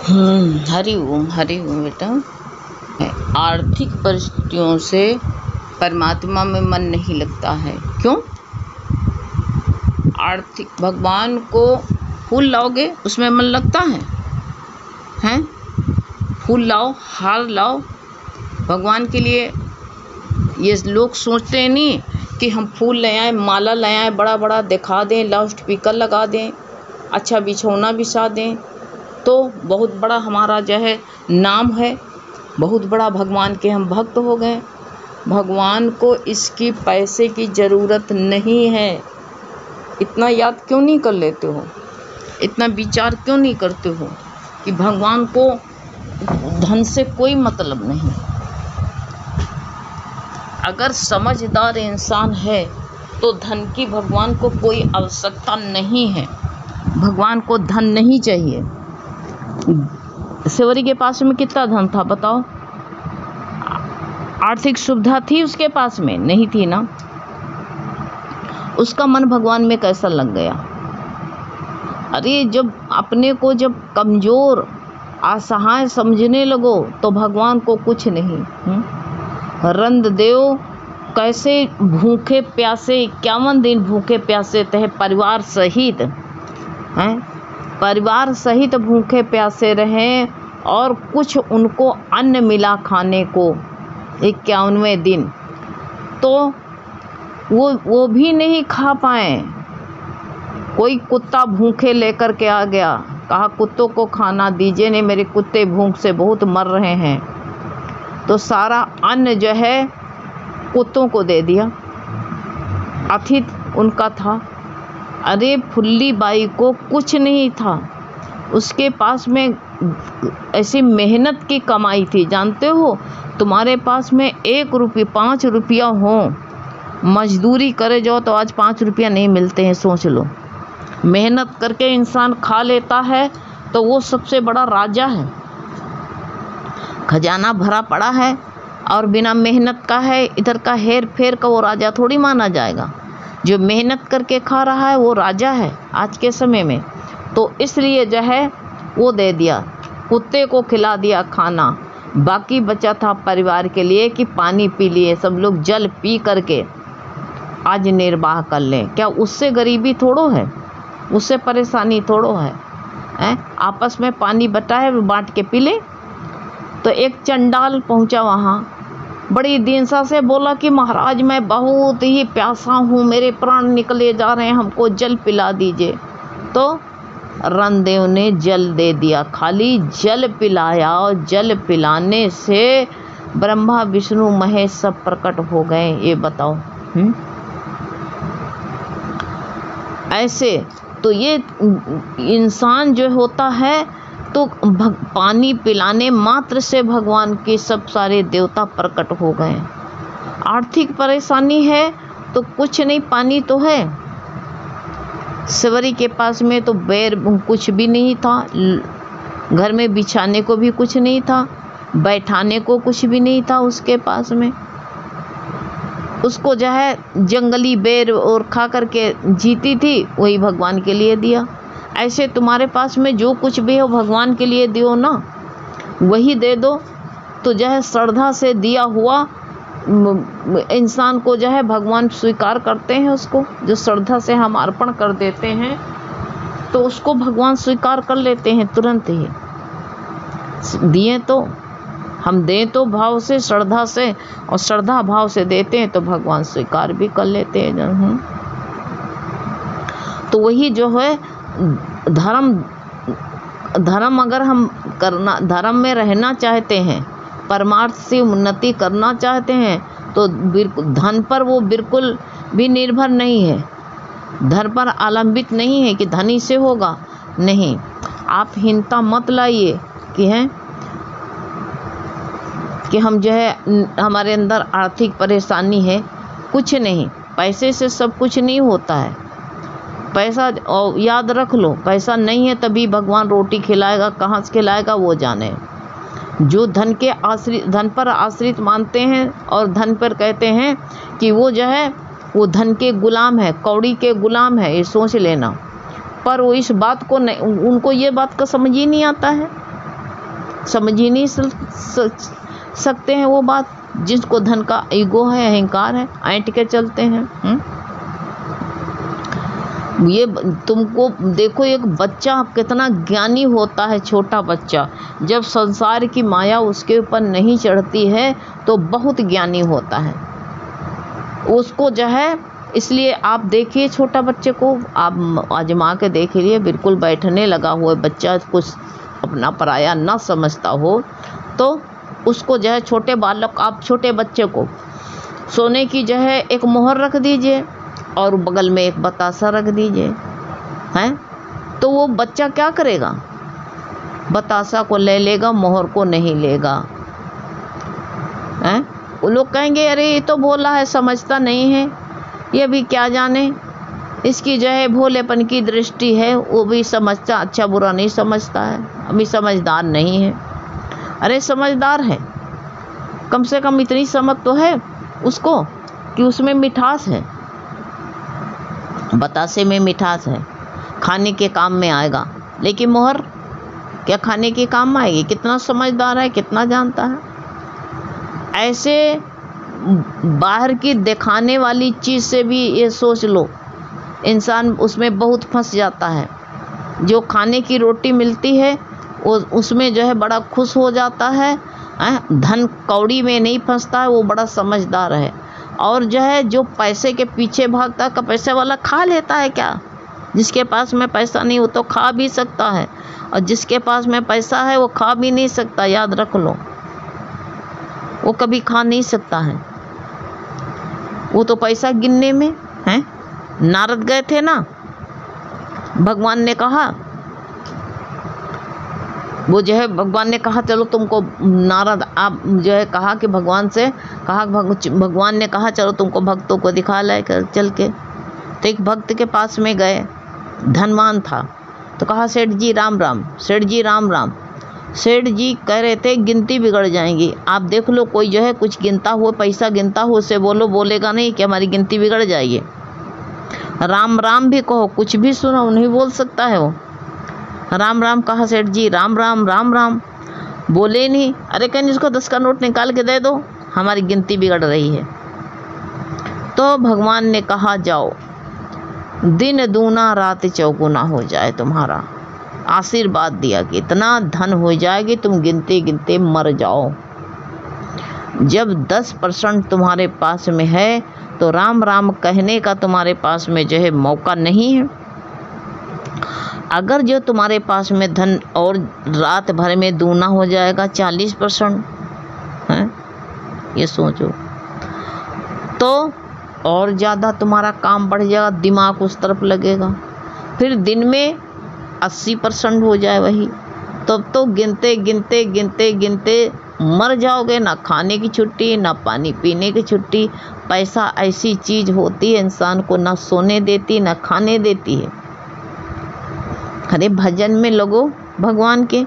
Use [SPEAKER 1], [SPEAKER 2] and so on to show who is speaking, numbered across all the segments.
[SPEAKER 1] हरि ओम बेटा। आर्थिक परिस्थितियों से परमात्मा में मन नहीं लगता है। क्यों? आर्थिक भगवान को फूल लाओगे उसमें मन लगता है? हैं? फूल लाओ, हार लाओ भगवान के लिए। ये लोग सोचते हैं नहीं कि हम फूल ले आएँ, माला ले आएँ, बड़ा बड़ा दिखा दें, लाउड स्पीकर लगा दें, अच्छा बिछौना बिछा दें तो बहुत बड़ा हमारा जो है नाम है, बहुत बड़ा भगवान के हम भक्त हो गए। भगवान को इसकी पैसे की ज़रूरत नहीं है। इतना याद क्यों नहीं कर लेते हो? इतना विचार क्यों नहीं करते हो कि भगवान को धन से कोई मतलब नहीं। अगर समझदार इंसान है तो धन की भगवान को कोई आवश्यकता नहीं है। भगवान को धन नहीं चाहिए। सेवरी के पास में कितना धन था बताओ? आर्थिक सुविधा थी उसके पास में? नहीं थी ना। उसका मन भगवान में कैसा लग गया? अरे जब अपने को जब कमज़ोर असहाय समझने लगो तो भगवान को कुछ नहीं। रंद देव कैसे भूखे प्यासे 51 दिन भूखे प्यासे थे परिवार सहित, हैं? परिवार सहित भूखे प्यासे रहें और कुछ उनको अन्न मिला खाने को 51वें दिन, तो वो भी नहीं खा पाए। कोई कुत्ता भूखे लेकर के आ गया, कहा कुत्तों को खाना दीजिए, नहीं मेरे कुत्ते भूख से बहुत मर रहे हैं, तो सारा अन्न जो है कुत्तों को दे दिया। अतिथि उनका था। अरे फुल्ली बाई को कुछ नहीं था, उसके पास में ऐसी मेहनत की कमाई थी। जानते हो तुम्हारे पास में 1 रुपये 5 रुपया हो, मजदूरी करे जाओ तो आज 5 रुपया नहीं मिलते हैं। सोच लो, मेहनत करके इंसान खा लेता है तो वो सबसे बड़ा राजा है। खजाना भरा पड़ा है और बिना मेहनत का है, इधर का हेर फेर का वो राजा थोड़ी माना जाएगा। जो मेहनत करके खा रहा है वो राजा है आज के समय में। तो इसलिए जो है वो दे दिया, कुत्ते को खिला दिया खाना, बाकी बचा था परिवार के लिए कि पानी पी लिए, सब लोग जल पी करके आज निर्वाह कर लें। क्या उससे गरीबी थोड़ो है? उससे परेशानी थोड़ो है? आपस में पानी बटा है बांट के पी ले। तो एक चंडाल पहुंचा वहाँ, बड़ी दीनता से बोला कि महाराज मैं बहुत ही प्यासा हूँ, मेरे प्राण निकले जा रहे हैं, हमको जल पिला दीजिए। तो रणदेव ने जल दे दिया, खाली जल पिलाया और जल पिलाने से ब्रह्मा विष्णु महेश सब प्रकट हो गए। ये बताओ। ऐसे तो ये इंसान जो होता है तो पानी पिलाने मात्र से भगवान के सब सारे देवता प्रकट हो गए। आर्थिक परेशानी है तो कुछ नहीं, पानी तो है। सेवरी के पास में तो बैर कुछ भी नहीं था, घर में बिछाने को भी कुछ नहीं था, बैठाने को कुछ भी नहीं था उसके पास में। उसको जो है जंगली बेर और खा करके जीती थी, वही भगवान के लिए दिया। ऐसे तुम्हारे पास में जो कुछ भी हो भगवान के लिए दियो ना, वही दे दो तो जो है श्रद्धा से दिया हुआ इंसान को जो है भगवान स्वीकार करते हैं। उसको जो श्रद्धा से हम अर्पण कर देते हैं तो उसको भगवान स्वीकार कर लेते हैं तुरंत ही। दिए तो हम दें तो भाव से, श्रद्धा से, और श्रद्धा भाव से देते हैं तो भगवान स्वीकार भी कर लेते हैं। तो वही जो है धर्म अगर हम करना, धर्म में रहना चाहते हैं, परमार्थ से उन्नति करना चाहते हैं तो धन पर वो बिल्कुल भी निर्भर नहीं है, धन पर अवलंबित नहीं है कि धनी से होगा। नहीं, आप हीनता मत लाइए कि हैं कि हम जो है हमारे अंदर आर्थिक परेशानी है। कुछ नहीं, पैसे से सब कुछ नहीं होता है। पैसा, और याद रख लो, पैसा नहीं है तभी भगवान रोटी खिलाएगा, कहाँ से खिलाएगा वो जाने। जो धन के आश्रित, धन पर आश्रित मानते हैं और धन पर कहते हैं कि वो जो है वो धन के गुलाम है, कौड़ी के गुलाम है, ये सोच लेना। पर वो इस बात को नहीं, उनको ये बात का समझ ही नहीं आता है। समझ ही नहीं सकते हैं वो बात, जिसको धन का ईगो है, अहंकार है, ऐंठ के चलते हैं। ये तुमको देखो, एक बच्चा कितना ज्ञानी होता है, छोटा बच्चा जब संसार की माया उसके ऊपर नहीं चढ़ती है तो बहुत ज्ञानी होता है। उसको जो है, इसलिए आप देखिए छोटा बच्चे को, आप आजमा के देखिए, बिल्कुल बैठने लगा हुआ बच्चा, कुछ अपना पराया ना समझता हो तो उसको जो है, छोटे बालक, आप छोटे बच्चे को सोने की जो है एक मोहर रख दीजिए और बगल में एक बतासा रख दीजिए, हैं, तो वो बच्चा क्या करेगा? बतासा को ले लेगा, मोहर को नहीं लेगा, हैं। वो लोग कहेंगे अरे ये तो भोला है, समझता नहीं है, ये भी क्या जाने, इसकी जो है भोलेपन की दृष्टि है, वो भी समझता, अच्छा बुरा नहीं समझता है, अभी समझदार नहीं है। अरे समझदार है, कम से कम इतनी समझ तो है उसको कि उसमें मिठास है, बतासे में मिठास है, खाने के काम में आएगा। लेकिन मोहर क्या खाने के काम में आएगी? कितना समझदार है, कितना जानता है। ऐसे बाहर की दिखाने वाली चीज़ से भी ये सोच लो, इंसान उसमें बहुत फंस जाता है। जो खाने की रोटी मिलती है वो उसमें जो है बड़ा खुश हो जाता है, धन कौड़ी में नहीं फंसता है, वो बड़ा समझदार है। और जो है, जो पैसे के पीछे भागता है, पैसे वाला खा लेता है क्या? जिसके पास में पैसा नहीं वो तो खा भी सकता है, और जिसके पास में पैसा है वो खा भी नहीं सकता, याद रख लो, वो कभी खा नहीं सकता है। वो तो पैसा गिनने में है। नारद गए थे ना, भगवान ने कहा, वो जो है भगवान ने कहा चलो तुमको, नारद आप जो है कहा कि भगवान से कहा, भगवान ने कहा चलो तुमको भक्तों को दिखा लाए कर चल के। तो एक भक्त के पास में गए, धनवान था, तो कहा सेठ जी राम राम, सेठ जी राम राम। सेठ जी कह रहे थे गिनती बिगड़ जाएंगी, आप देख लो कोई जो है कुछ गिनता हुआ, पैसा गिनता हो, उससे बोलो, बोलेगा नहीं कि हमारी गिनती बिगड़ जाएगी। राम राम भी कहो, कुछ भी सुनो, नहीं बोल सकता है वो। राम राम कहा सेठ जी, राम राम राम राम, बोले नहीं। अरे कहीं इसको 10 का नोट निकाल के दे दो, हमारी गिनती बिगड़ रही है। तो भगवान ने कहा जाओ, दिन दूना रात चौगुना हो जाए तुम्हारा। आशीर्वाद दिया कि इतना धन हो जाएगी तुम गिनते गिनते मर जाओ। जब 10% तुम्हारे पास में है तो राम राम कहने का तुम्हारे पास में जो है मौका नहीं है। अगर जो तुम्हारे पास में धन और रात भर में दूना हो जाएगा 40% है, ये सोचो, तो और ज़्यादा तुम्हारा काम बढ़ जाएगा, दिमाग उस तरफ लगेगा। फिर दिन में 80% हो जाए वही, तब तो गिनते गिनते गिनते गिनते मर जाओगे। ना खाने की छुट्टी, ना पानी पीने की छुट्टी। पैसा ऐसी चीज़ होती है इंसान को ना सोने देती ना खाने देती है। अरे भजन में लगो भगवान के।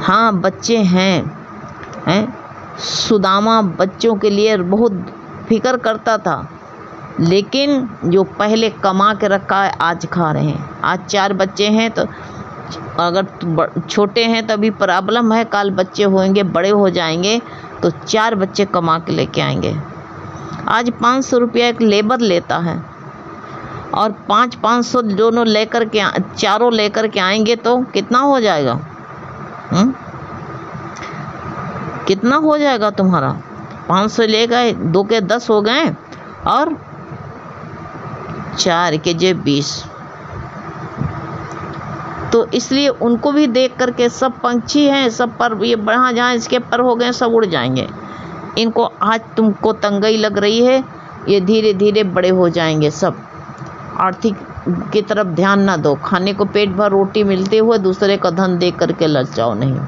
[SPEAKER 1] हाँ बच्चे हैं, सुदामा बच्चों के लिए बहुत फिक्र करता था, लेकिन जो पहले कमा के रखा है आज खा रहे हैं। आज 4 बच्चे हैं, तो अगर छोटे हैं तो अभी प्रॉब्लम है, कल बच्चे होंगे, बड़े हो जाएंगे तो 4 बच्चे कमा के लेके आएंगे। आज 500 रुपया एक लेबर लेता है, और 500 दोनों लेकर के, चारों लेकर के आएंगे तो कितना हो जाएगा? कितना हो जाएगा तुम्हारा? 500 ले गए, 2 के 10 हो गए, और 4 के जे 20। तो इसलिए उनको भी देख करके, सब पंछी हैं, सब पर, ये बढ़ा जहाँ इसके पर हो गए सब उड़ जाएंगे। इनको आज तुमको तंगई लग रही है, ये धीरे धीरे बड़े हो जाएंगे सब। आर्थिक की तरफ ध्यान ना दो, खाने को पेट भर रोटी मिलते हुए दूसरे का धन देख करके ललचाओ नहीं,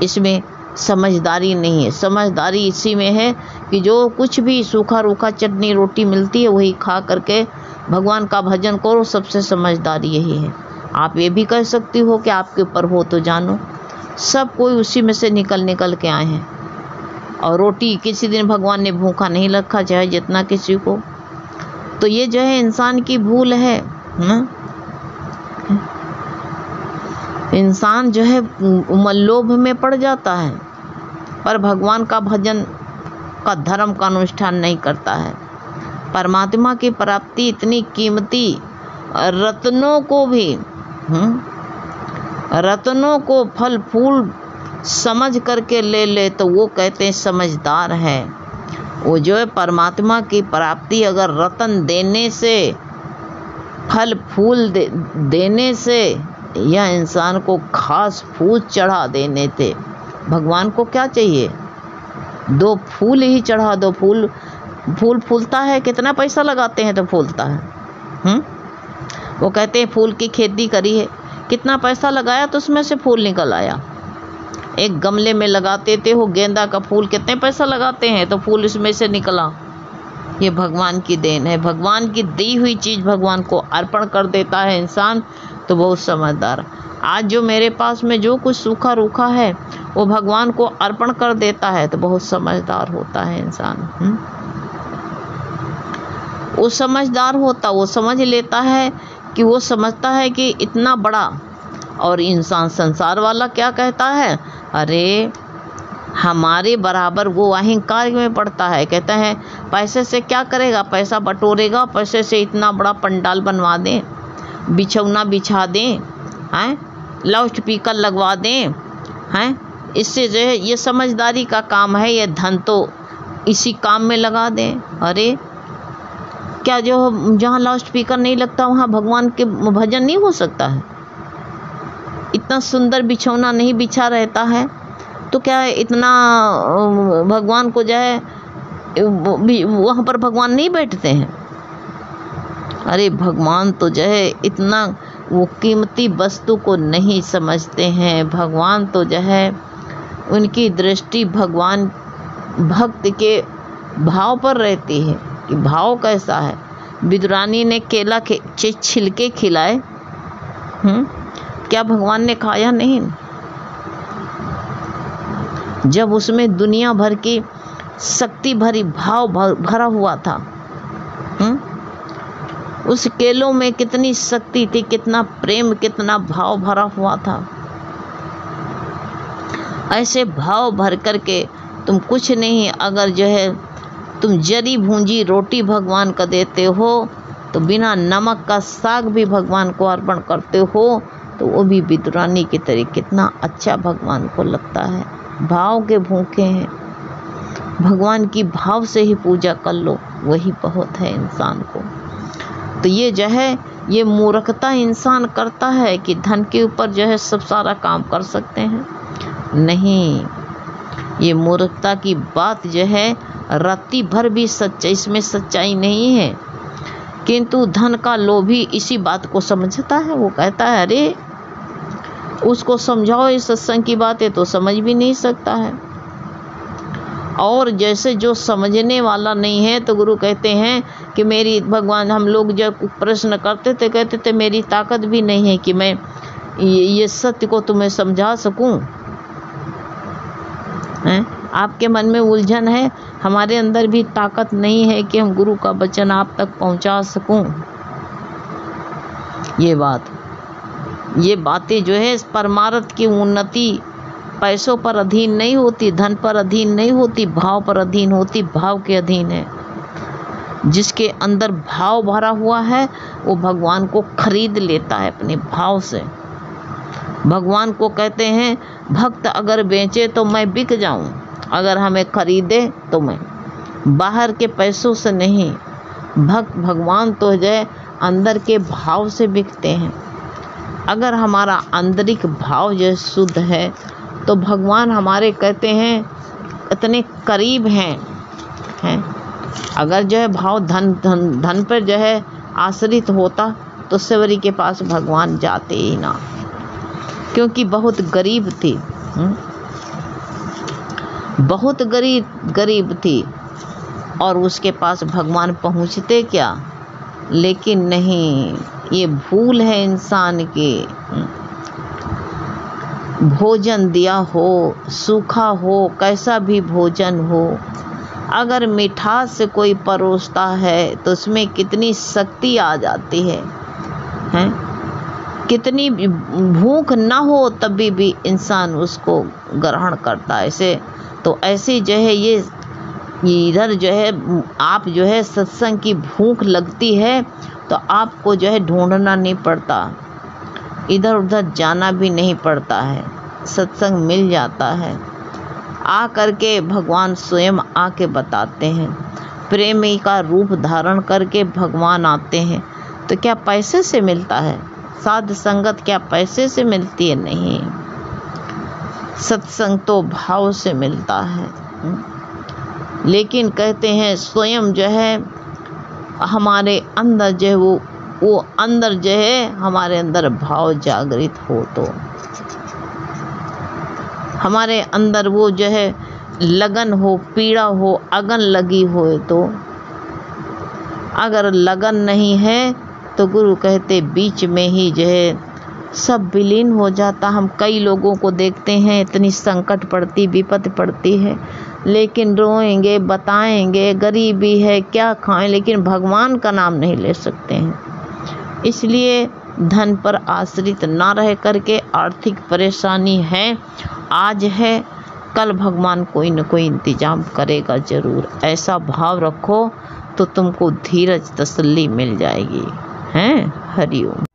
[SPEAKER 1] इसमें समझदारी नहीं है। समझदारी इसी में है कि जो कुछ भी सूखा रूखा चटनी रोटी मिलती है वही खा करके भगवान का भजन करो। सबसे समझदारी यही है। आप ये भी कह सकती हो कि आपके ऊपर हो तो जानो, सब कोई उसी में से निकल के आए हैं। और रोटी किसी दिन भगवान ने भूखा नहीं रखा, चाहे जितना किसी को। तो ये जो है इंसान की भूल है। इंसान जो है लोभ में पड़ जाता है, पर भगवान का भजन का धर्म का अनुष्ठान नहीं करता है। परमात्मा की प्राप्ति इतनी कीमती, रत्नों को भी रत्नों को फल फूल समझ करके ले ले तो वो कहते हैं समझदार है। वो जो है परमात्मा की प्राप्ति अगर रत्न देने से, फल फूल देने से, या इंसान को खास फूल चढ़ा देने थे। भगवान को क्या चाहिए? 2 फूल ही चढ़ा दो। फूल फूलता है, कितना पैसा लगाते हैं तो फूलता है। वो कहते हैं फूल की खेती करी है, कितना पैसा लगाया तो उसमें से फूल निकल आया। एक गमले में लगाते थे वो गेंदा का फूल, कितने पैसा लगाते हैं तो फूल इसमें से निकला। ये भगवान की देन है। भगवान की दी हुई चीज़ भगवान को अर्पण कर देता है इंसान तो बहुत समझदार। आज जो मेरे पास में जो कुछ सूखा रूखा है वो भगवान को अर्पण कर देता है तो बहुत समझदार होता है इंसान। वो समझदार होता, वो समझ लेता है कि वो समझता है कि इतना बड़ा। और इंसान संसार वाला क्या कहता है? अरे हमारे बराबर वो अहंकार में पड़ता है। कहता है पैसे से क्या करेगा, पैसा बटोरेगा, पैसे से इतना बड़ा पंडाल बनवा दें, बिछौना बिछा दें, हैं, लाउड स्पीकर लगवा दें, हैं, इससे जो है ये समझदारी का काम है। ये धन तो इसी काम में लगा दें। अरे क्या जो जहाँ लाउड स्पीकर नहीं लगता वहाँ भगवान के भजन नहीं हो सकता है? इतना सुंदर बिछौना नहीं बिछा रहता है तो क्या इतना भगवान को जो है वहाँ पर भगवान नहीं बैठते हैं? अरे भगवान तो जो है इतना वो कीमती वस्तु को नहीं समझते हैं। भगवान तो जो है उनकी दृष्टि भगवान भक्त के भाव पर रहती है कि भाव कैसा है। विदुरानी ने केला के छिलके खिलाए, क्या भगवान ने खाया? नहीं। जब उसमें दुनिया भर की शक्ति भरी भाव भरा हुआ था, उस केलों में कितनी शक्ति थी, कितना प्रेम, कितना भाव भरा हुआ था। ऐसे भाव भर करके तुम कुछ नहीं, अगर जो है तुम जरी भूंजी रोटी भगवान का देते हो तो बिना नमक का साग भी भगवान को अर्पण करते हो तो वो भी विदुरानी की तरह कितना अच्छा भगवान को लगता है। भाव के भूखे हैं, भगवान की भाव से ही पूजा कर लो, वही बहुत है इंसान को। तो ये जो है ये मूर्खता इंसान करता है कि धन के ऊपर जो है सब सारा काम कर सकते हैं। नहीं, ये मूर्खता की बात जो है रात्रि भर भी सच्चाई, इसमें सच्चाई नहीं है। किंतु धन का लोभी इसी बात को समझता है। वो कहता है अरे उसको समझाओ इस सत्संग की बातें तो समझ भी नहीं सकता है। और जैसे जो समझने वाला नहीं है तो गुरु कहते हैं कि मेरी भगवान, हम लोग जब प्रश्न करते थे कहते थे मेरी ताकत भी नहीं है कि मैं ये सत्य को तुम्हें समझा सकूं। हैं, आपके मन में उलझन है, हमारे अंदर भी ताकत नहीं है कि हम गुरु का वचन आप तक पहुंचा सकूं। ये बातें जो है परमार्थ की उन्नति पैसों पर अधीन नहीं होती, धन पर अधीन नहीं होती, भाव पर अधीन होती, भाव के अधीन है। जिसके अंदर भाव भरा हुआ है वो भगवान को खरीद लेता है अपने भाव से। भगवान को कहते हैं भक्त अगर बेचे तो मैं बिक जाऊं, अगर हमें खरीदे तो मैं, बाहर के पैसों से नहीं। भक्त भगवान तो जो है अंदर के भाव से बिकते हैं। अगर हमारा आंतरिक भाव जो शुद्ध है तो भगवान हमारे कहते हैं इतने करीब हैं। अगर जो है भाव धन पर जो है आश्रित होता तो सेवरी के पास भगवान जाते ही ना, क्योंकि बहुत गरीब थी, बहुत गरीब थी और उसके पास भगवान पहुँचते क्या। लेकिन नहीं, ये भूल है इंसान की। भोजन दिया हो, सूखा हो, कैसा भी भोजन हो, अगर मिठास से कोई परोसता है तो उसमें कितनी शक्ति आ जाती है, हैं? कितनी भी भूख ना हो तभी भी इंसान उसको ग्रहण करता है। ऐसे तो ऐसे जो है ये इधर जो है आप जो है सत्संग की भूख लगती है तो आपको जो है ढूंढना नहीं पड़ता, इधर उधर जाना भी नहीं पड़ता है, सत्संग मिल जाता है। आ करके भगवान स्वयं आके बताते हैं, प्रेमी का रूप धारण करके भगवान आते हैं। तो क्या पैसे से मिलता है? साध संगत क्या पैसे से मिलती है? नहीं, सत्संग तो भाव से मिलता है। लेकिन कहते हैं स्वयं जो है हमारे अंदर जो है वो अंदर जो है हमारे अंदर भाव जागृत हो, तो हमारे अंदर वो जो है लगन हो, पीड़ा हो, अगन लगी हो। तो अगर लगन नहीं है तो गुरु कहते बीच में ही जो है सब विलीन हो जाता। हम कई लोगों को देखते हैं, इतनी संकट पड़ती, विपत्ति पड़ती है, लेकिन रोएंगे, बताएंगे, गरीबी है, क्या खाएं, लेकिन भगवान का नाम नहीं ले सकते हैं। इसलिए धन पर आश्रित ना रह करके, आर्थिक परेशानी है, आज है, कल भगवान कोई न कोई इंतजाम करेगा ज़रूर। ऐसा भाव रखो तो तुमको धीरज तसल्ली मिल जाएगी। हैं? हरिओम।